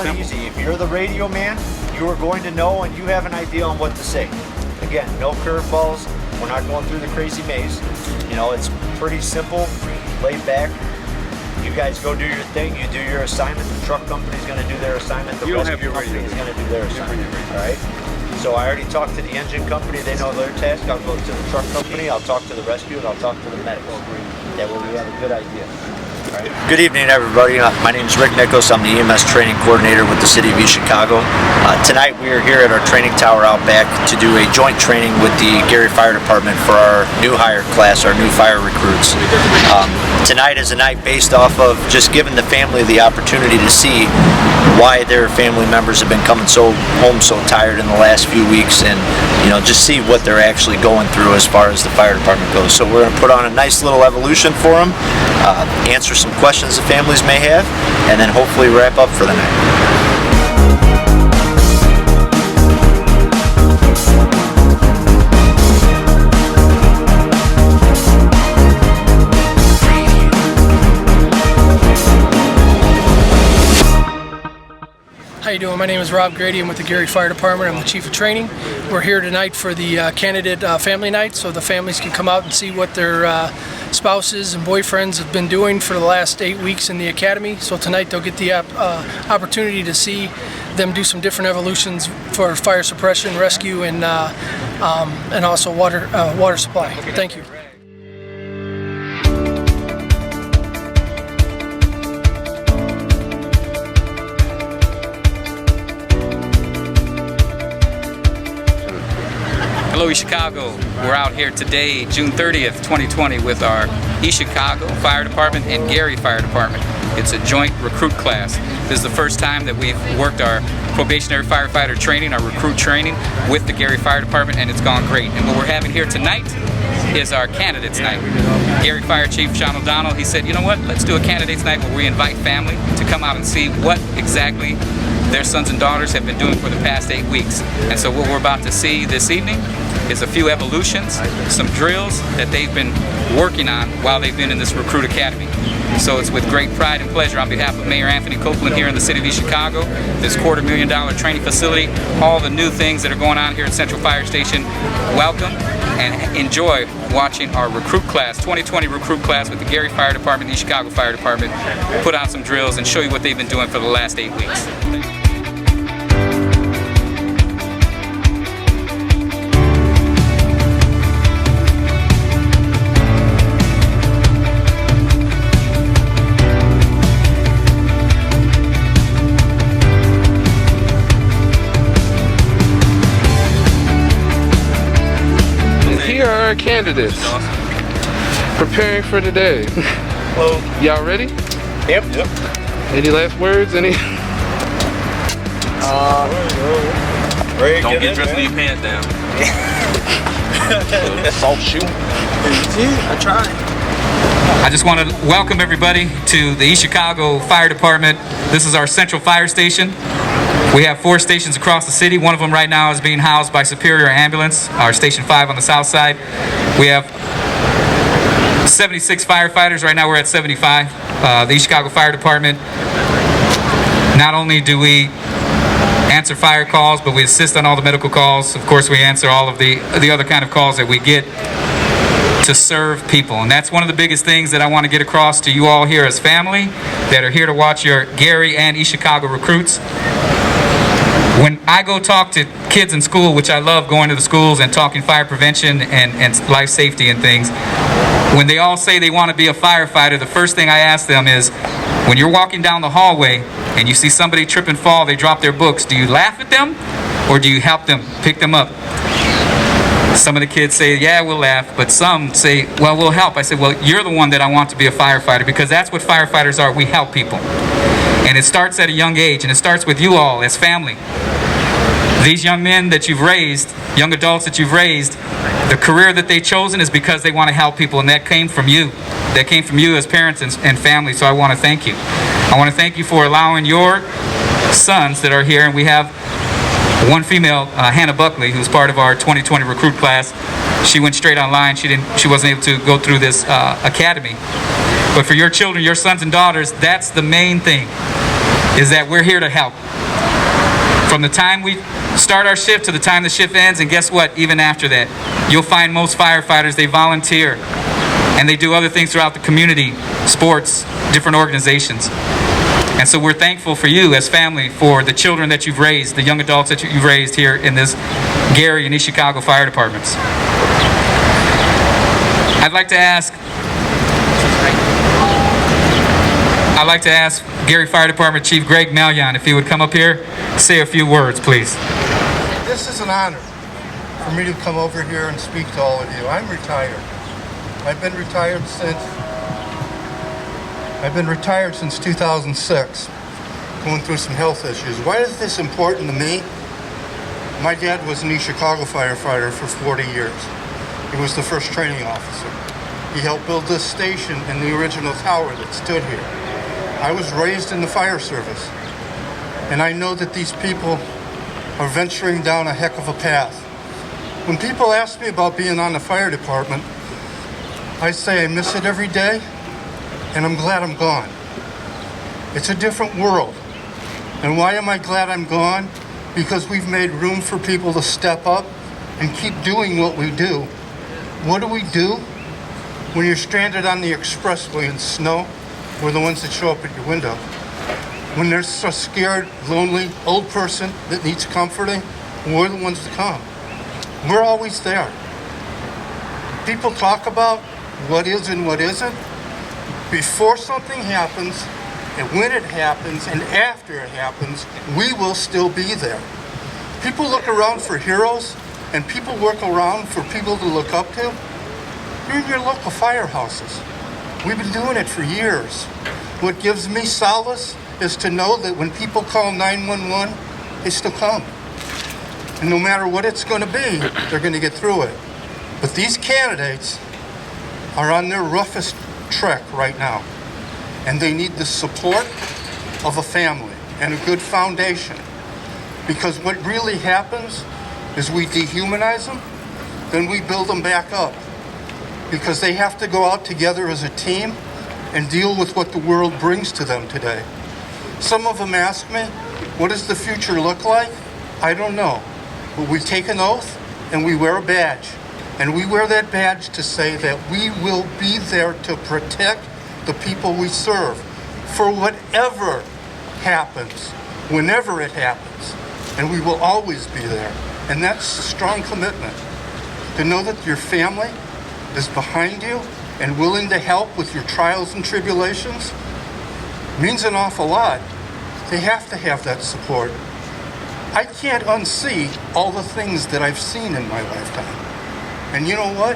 and easy. If you're the radio man, you are going to know and you have an idea on what to say. Again, no curveballs. We're not going through the crazy maze. You know, it's pretty simple, laid back. You guys go do your thing. You do your assignment. The truck company's going to do their assignment. The rescue company is going to do their assignment. All right. So I already talked to the engine company. They know their task. I'll go to the truck company. I'll talk to the rescue, and I'll talk to the medics. That way we have a good idea. Right. Good evening, everybody. My name is Rick Nichols. I'm the EMS training coordinator with the City of East Chicago. Tonight we are here at our training tower out back to do a joint training with the Gary Fire Department for our new hire class, our new fire recruits. Tonight is a night based off of just giving the family the opportunity to see why their family members have been coming home so tired in the last few weeks, and just see what they're actually going through as far as the fire department goes. So we're going to put on a nice little evolution for them, answer some questions the families may have, and then hopefully wrap up for the night. How you doing? My name is Rob Grady. I'm with the Gary Fire Department. I'm the Chief of Training. We're here tonight for the candidate family night, so the families can come out and see what their spouses and boyfriends have been doing for the last 8 weeks in the academy. So tonight they'll get the opportunity to see them do some different evolutions for fire suppression, rescue, and also water supply. Thank you. Hello East Chicago. We're out here today, June 30th, 2020 with our East Chicago Fire Department and Gary Fire Department. It's a joint recruit class. This is the first time that we've worked our probationary firefighter training, our recruit training with the Gary Fire Department, and it's gone great. And what we're having here tonight is our candidates night. Gary Fire Chief John O'Donnell, he said, you know what, let's do a candidates night where we invite family to come out and see what exactly their sons and daughters have been doing for the past 8 weeks. And so what we're about to see this evening is a few evolutions, some drills that they've been working on while they've been in this recruit academy. So it's with great pride and pleasure on behalf of Mayor Anthony Copeland here in the City of East Chicago, this $250,000 training facility, all the new things that are going on here at Central Fire Station. Welcome and enjoy watching our recruit class, 2020 recruit class with the Gary Fire Department, the East Chicago Fire Department, put on some drills and show you what they've been doing for the last 8 weeks. Here are our candidates preparing for today. Well, y'all ready? Yep. Any last words? Any? Don't get dressed with your pants down. Soft shoe. I tried. I just want to welcome everybody to the East Chicago Fire Department. This is our Central Fire Station. We have 4 stations across the city. One of them right now is being housed by Superior Ambulance, our Station 5 on the south side. We have 76 firefighters. Right now we're at 75. The East Chicago Fire Department, not only do we answer fire calls, but we assist on all the medical calls. Of course, we answer all of the other kind of calls that we get to serve people. And that's one of the biggest things that I want to get across to you all here as family that are here to watch your Gary and East Chicago recruits. When I go talk to kids in school, which I love going to the schools and talking fire prevention and life safety and things, when they all say they want to be a firefighter, the first thing I ask them is, when you're walking down the hallway and you see somebody trip and fall, they drop their books, do you laugh at them or do you help them, pick them up? Some of the kids say, yeah, we'll laugh, but some say, well, we'll help. I said, well, you're the one that I want to be a firefighter, because that's what firefighters are. We help people. And it starts at a young age, and it starts with you all as family. These young men that you've raised, young adults that you've raised, the career that they've chosen is because they want to help people, and that came from you. That came from you as parents and family, so I want to thank you. I want to thank you for allowing your sons that are here, and we have one female, Hannah Buckley, who's part of our 2020 recruit class. She went straight online. She wasn't able to go through this academy. But for your children, your sons and daughters, that's the main thing, is that we're here to help. From the time we start our shift to the time the shift ends, and guess what, even after that, you'll find most firefighters, they volunteer and they do other things throughout the community, sports, different organizations. And so we're thankful for you as family, for the children that you've raised, the young adults that you've raised here in this Gary and East Chicago Fire Departments. I'd like to ask Gary Fire Department Chief Greg Malion if he would come up here, say a few words, please. This is an honor for me to come over here and speak to all of you. I'm retired. I've been retired since 2006, going through some health issues. Why is this important to me? My dad was an East Chicago firefighter for 40 years. He was the first training officer. He helped build this station and the original tower that stood here. I was raised in the fire service, and I know that these people are venturing down a heck of a path. When people ask me about being on the fire department, I say I miss it every day, and I'm glad I'm gone. It's a different world. And why am I glad I'm gone? Because we've made room for people to step up and keep doing what we do. What do we do when you're stranded on the expressway in snow? We're the ones that show up at your window. When there's a scared, lonely, old person that needs comforting, we're the ones to come. We're always there. People talk about what is and what isn't. Before something happens, and when it happens, and after it happens, we will still be there. People look around for heroes, and people work around for people to look up to. You're in your local firehouses. We've been doing it for years. What gives me solace is to know that when people call 911, they still come. And no matter what it's going to be, they're going to get through it. But these candidates are on their roughest trek right now. And they need the support of a family and a good foundation. Because what really happens is we dehumanize them, then we build them back up. Because they have to go out together as a team and deal with what the world brings to them today. Some of them ask me, what does the future look like? I don't know. But we take an oath and we wear a badge. And we wear that badge to say that we will be there to protect the people we serve for whatever happens, whenever it happens. And we will always be there. And that's a strong commitment. To know that your family is behind you and willing to help with your trials and tribulations means an awful lot. They have to have that support. I can't unsee all the things that I've seen in my lifetime. And you know what?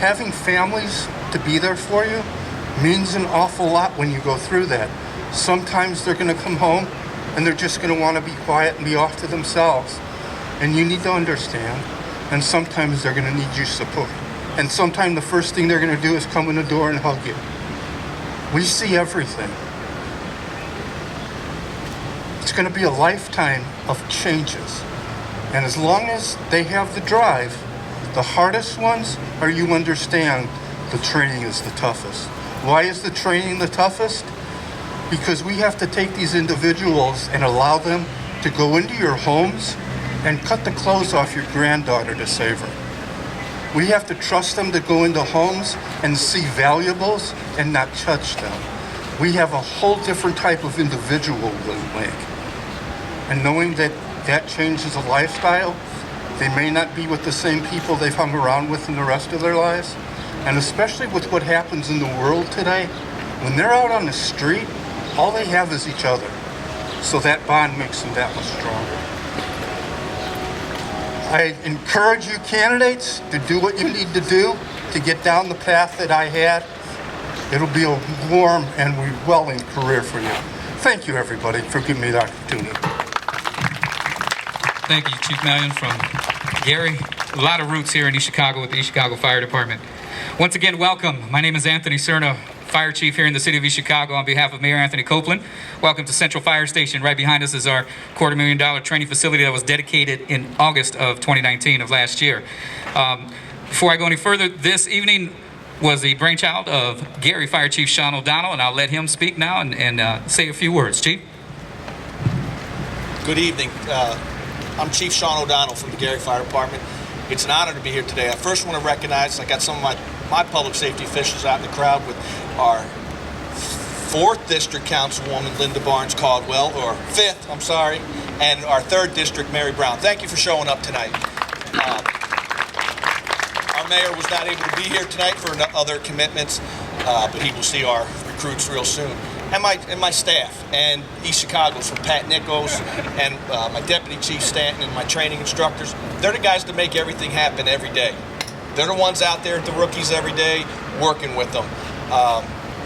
Having families to be there for you means an awful lot when you go through that. Sometimes they're going to come home and they're just going to want to be quiet and be off to themselves. And you need to understand. And sometimes they're going to need your support. And sometimes the first thing they're going to do is come in the door and hug you. We see everything. It's going to be a lifetime of changes. And as long as they have the drive, the hardest ones are, you understand, the training is the toughest. Why is the training the toughest? Because we have to take these individuals and allow them to go into your homes and cut the clothes off your granddaughter to save her. We have to trust them to go into homes and see valuables and not touch them. We have a whole different type of individual we'll make. And knowing that that changes a lifestyle, they may not be with the same people they've hung around with in the rest of their lives. And especially with what happens in the world today, when they're out on the street, all they have is each other. So that bond makes them that much stronger. I encourage you candidates to do what you need to do to get down the path that I had. It'll be a warm and rewarding career for you. Thank you, everybody, for giving me the opportunity. Thank you, Chief Malion from Gary. A lot of roots here in East Chicago with the East Chicago Fire Department. Once again, welcome. My name is Anthony Cerna, Fire Chief here in the city of East Chicago on behalf of Mayor Anthony Copeland. Welcome to Central Fire Station. Right behind us is our $250,000 training facility that was dedicated in August of 2019 of last year. Before I go any further, this evening was the brainchild of Gary Fire Chief Sean O'Donnell, and I'll let him speak now and say a few words. Chief? Good evening. I'm Chief Sean O'Donnell from the Gary Fire Department. It's an honor to be here today. I first want to recognize, I got some of my public safety officials out in the crowd with our 4th District Councilwoman Linda Barnes Caldwell, or 5th, I'm sorry, and our 3rd District Mary Brown. Thank you for showing up tonight. Our mayor was not able to be here tonight for other commitments, but he will see our recruits real soon. And my staff, and East Chicago's from Pat Nichols, and my Deputy Chief Stanton, and my training instructors. They're the guys that make everything happen every day. They're the ones out there at the rookies every day, working with them.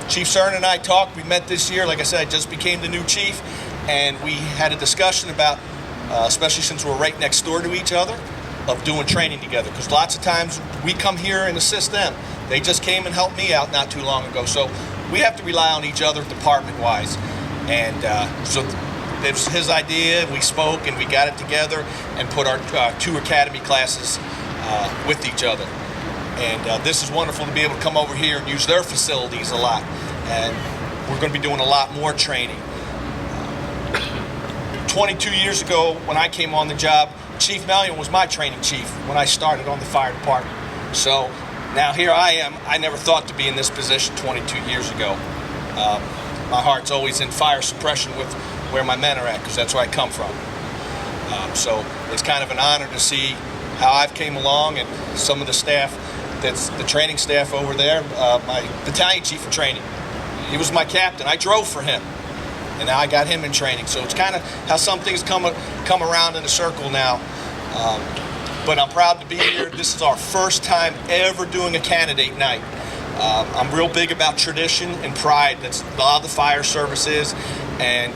Chief Cernan and I talked. We met this year. Like I said, I just became the new chief, and we had a discussion about, especially since we're right next door to each other, of doing training together. Because lots of times we come here and assist them. They just came and helped me out not too long ago. So we have to rely on each other department-wise. And so it was his idea. We spoke and we got it together and put our 2 academy classes with each other. And this is wonderful to be able to come over here and use their facilities a lot. And we're going to be doing a lot more training. 22 years ago, when I came on the job, Chief Mellion was my training chief when I started on the fire department. So now here I am. I never thought to be in this position 22 years ago. My heart's always in fire suppression with where my men are at, because that's where I come from. So it's kind of an honor to see how I've came along, and some of the staff, that's the training staff over there, my battalion chief of training. He was my captain. I drove for him, and now I got him in training. So it's kind of how some things come around in a circle now. But I'm proud to be here. This is our first time ever doing a candidate night. I'm real big about tradition and pride. That's a lot of the fire service is. And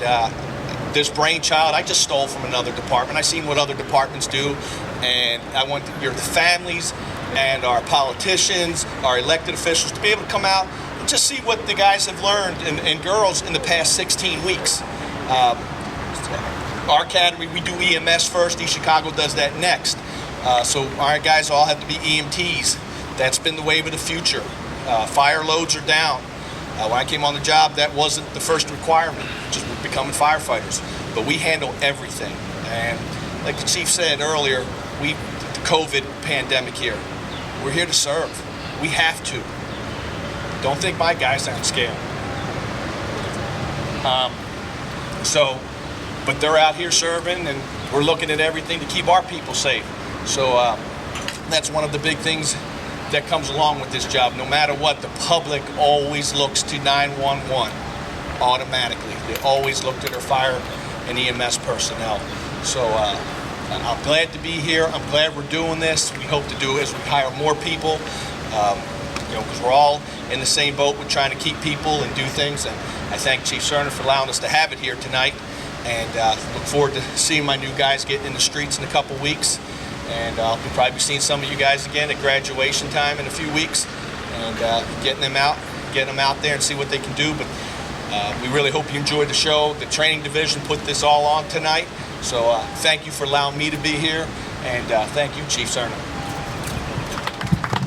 this brainchild, I just stole from another department. I seen what other departments do. And I want the families and our politicians, our elected officials, to be able to come out and just see what the guys have learned and girls in the past 16 weeks. Our academy, we do EMS first. East Chicago does that next. So our guys all have to be EMTs. That's been the wave of the future. Fire loads are down. When I came on the job, that wasn't the first requirement, just becoming firefighters. But we handle everything. And like the chief said earlier, the COVID pandemic here, we're here to serve. We have to. Don't think my guys aren't scared. But they're out here serving, and we're looking at everything to keep our people safe. So that's one of the big things that comes along with this job. No matter what, the public always looks to 911 automatically. They always look to their fire and EMS personnel. So I'm glad to be here. I'm glad we're doing this. We hope to do it as we hire more people, because we're all in the same boat with trying to keep people and do things. And I thank Chief Cernan for allowing us to have it here tonight. And look forward to seeing my new guys getting in the streets in a couple weeks. And I'll probably be seeing some of you guys again at graduation time in a few weeks, and getting them out there and see what they can do. But we really hope you enjoyed the show. The training division put this all on tonight. So thank you for allowing me to be here, and thank you, Chief Cernan.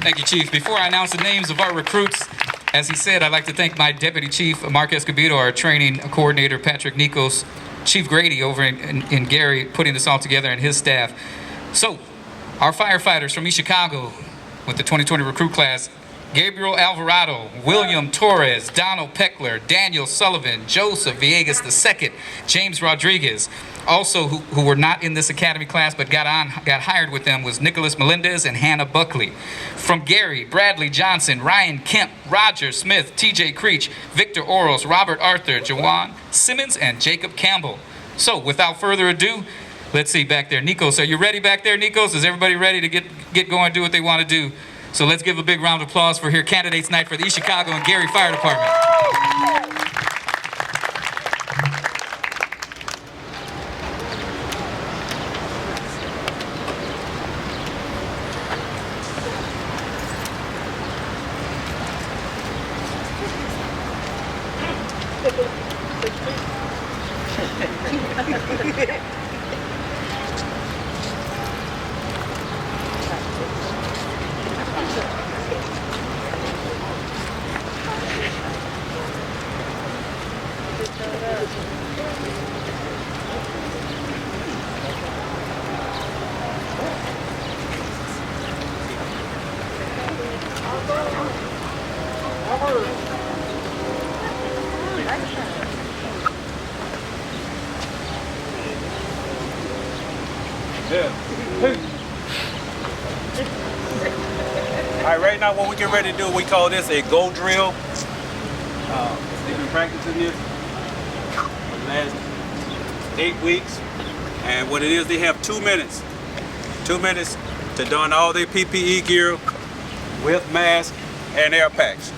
Thank you, Chief. Before I announce the names of our recruits, as he said, I'd like to thank my Deputy Chief, Mark Escobedo, our training coordinator, Patrick Nikos, Chief Grady over in Gary, putting this all together, and his staff. So, our firefighters from East Chicago with the 2020 recruit class: Gabriel Alvarado, William Torres, Donald Peckler, Daniel Sullivan, Joseph Villegas II, James Rodriguez. Also, who were not in this academy class but got hired with them, was Nicholas Melendez and Hannah Buckley. From Gary, Bradley Johnson, Ryan Kemp, Roger Smith, TJ Creech, Victor Oros, Robert Arthur, Jawan Simmons, and Jacob Campbell. So, without further ado, let's see back there. Nikos, are you ready back there, Nikos? Is everybody ready to get going, do what they want to do? So let's give a big round of applause for here Candidates Night for the East Chicago and Gary Fire Department. All right, right now what we get ready to do, we call this a go drill. They've been practicing this for the last 8 weeks. And what it is, they have 2 minutes. 2 minutes to don all their PPE gear with masks and air packs.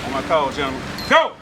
On my call, gentlemen. Go!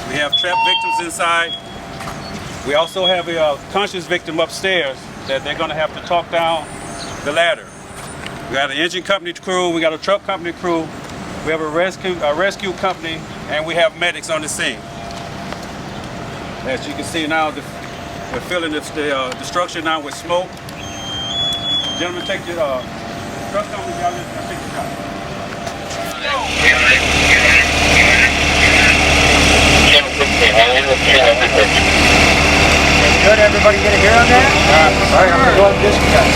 We have trapped victims inside. We also have a conscious victim upstairs that they're going to have to talk down the ladder. We got an engine company crew, we got a truck company crew, we have a rescue company, and we have medics on the scene. As you can see now, we're filling the destruction now with smoke. Gentlemen, take the truck company down there and take the shot. Good, everybody get a hear on that? All right, I'm going to go ahead and discuss.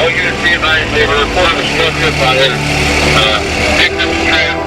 All units be advised, they were reported a structure by the victim's trap.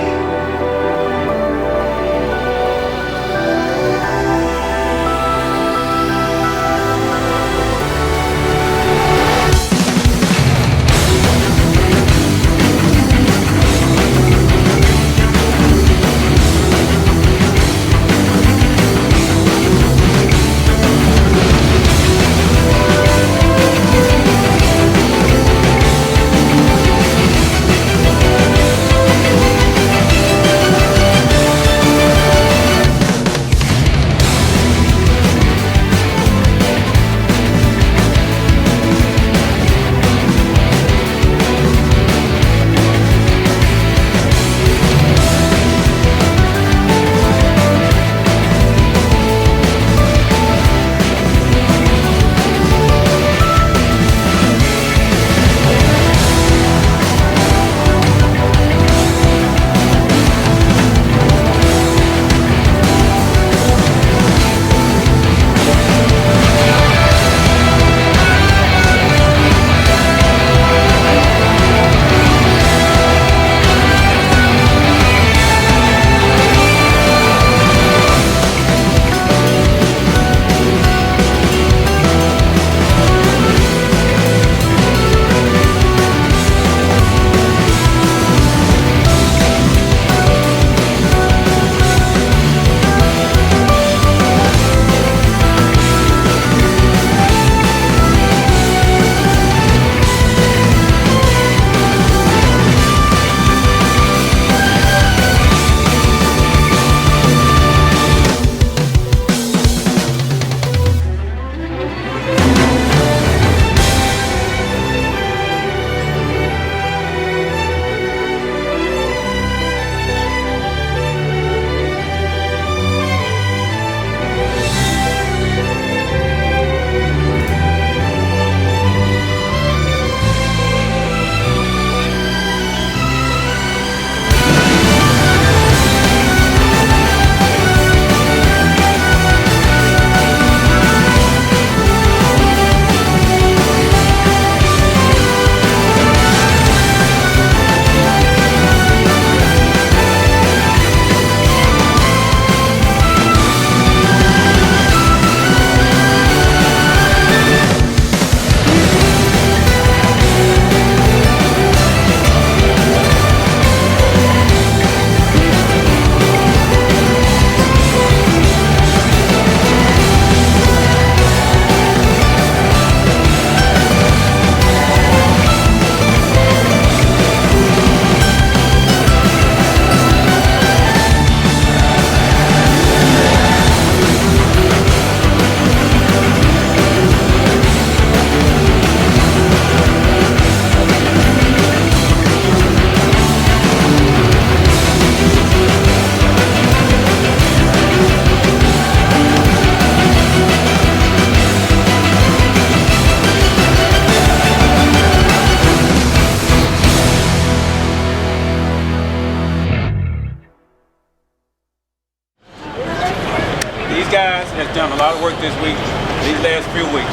lot of work this week, these last few weeks,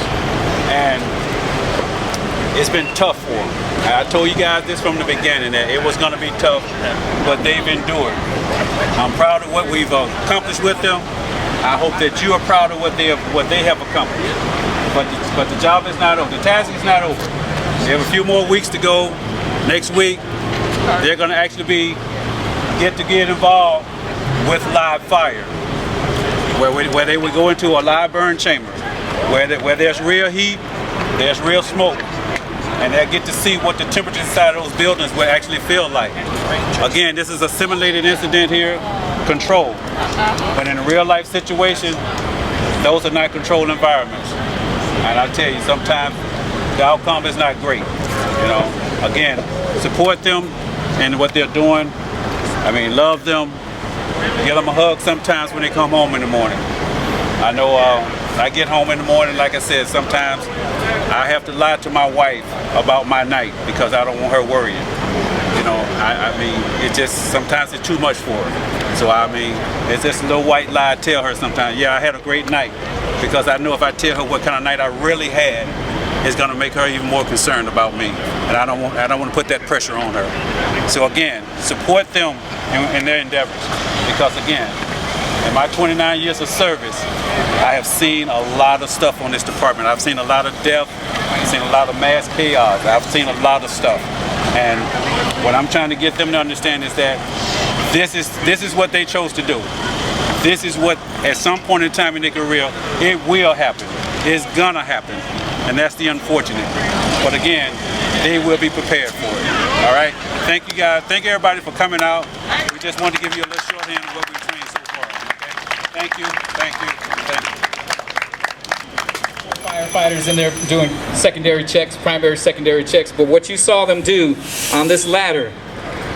and it's been tough for them. I told you guys this from the beginning that it was going to be tough, but they've endured. I'm proud of what we've accomplished with them. I hope that you are proud of what they have accomplished. But the job is not over. The task is not over. They have a few more weeks to go. Next week, they're going to actually get involved with live fire, where they would go into a live burn chamber, where there's real heat, there's real smoke, and they'll get to see what the temperature inside of those buildings will actually feel like. Again, this is a simulated incident here, controlled. But in a real life situation, those are not controlled environments. And I tell you, sometimes the outcome is not great. You know, again, support them in what they're doing. I mean, love them. Give them a hug sometimes when they come home in the morning. I know I get home in the morning, like I said, sometimes I have to lie to my wife about my night because I don't want her worrying. You know, I mean, it just, sometimes it's too much for her. So I mean, it's just a little white lie I tell her sometimes. Yeah, I had a great night, because I know if I tell her what kind of night I really had, it's gonna make her even more concerned about me. And I don't want to put that pressure on her. So again, support them in their endeavors. Because again, in my 29 years of service, I have seen a lot of stuff on this department. I've seen a lot of death, I've seen a lot of mass chaos, I've seen a lot of stuff. And what I'm trying to get them to understand is that this is what they chose to do. This is what, at some point in time in their career, it will happen. It's gonna happen. And that's the unfortunate. But again, they will be prepared for it. All right? Thank you guys. Thank everybody for coming out. We just wanted to give you a little shorthand of what we've trained so far. Okay? Thank you. Thank you. Thank you. Firefighters in there doing secondary checks, primary, secondary checks, but what you saw them do on this ladder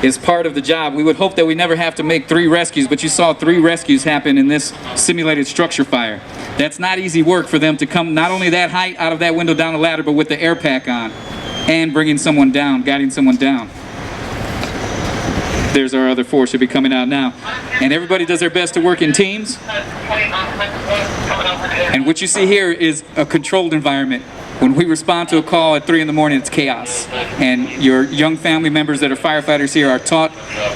is part of the job. We would hope that we never have to make 3 rescues, but you saw 3 rescues happen in this simulated structure fire. That's not easy work for them to come not only that height out of that window down the ladder, but with the air pack on and bringing someone down, guiding someone down. There's our other 4 should be coming out now. And everybody does their best to work in teams. And what you see here is a controlled environment. When we respond to a call at 3 in the morning, it's chaos. And your young family members that are firefighters here are taught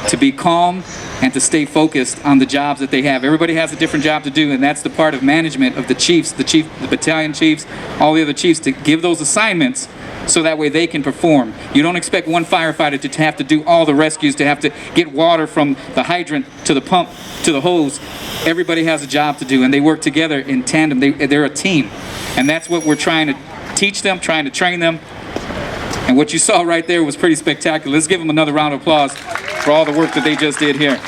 to be calm and to stay focused on the jobs that they have. Everybody has a different job to do, and that's the part of management of the chiefs, the battalion chiefs, all the other chiefs, to give those assignments so that way they can perform. You don't expect one firefighter to have to do all the rescues, to have to get water from the hydrant to the pump to the hose. Everybody has a job to do, and they work together in tandem. They're a team, and that's what we're trying to teach them, trying to train them. And what you saw right there was pretty spectacular. Let's give them another round of applause for all the work that they just did here.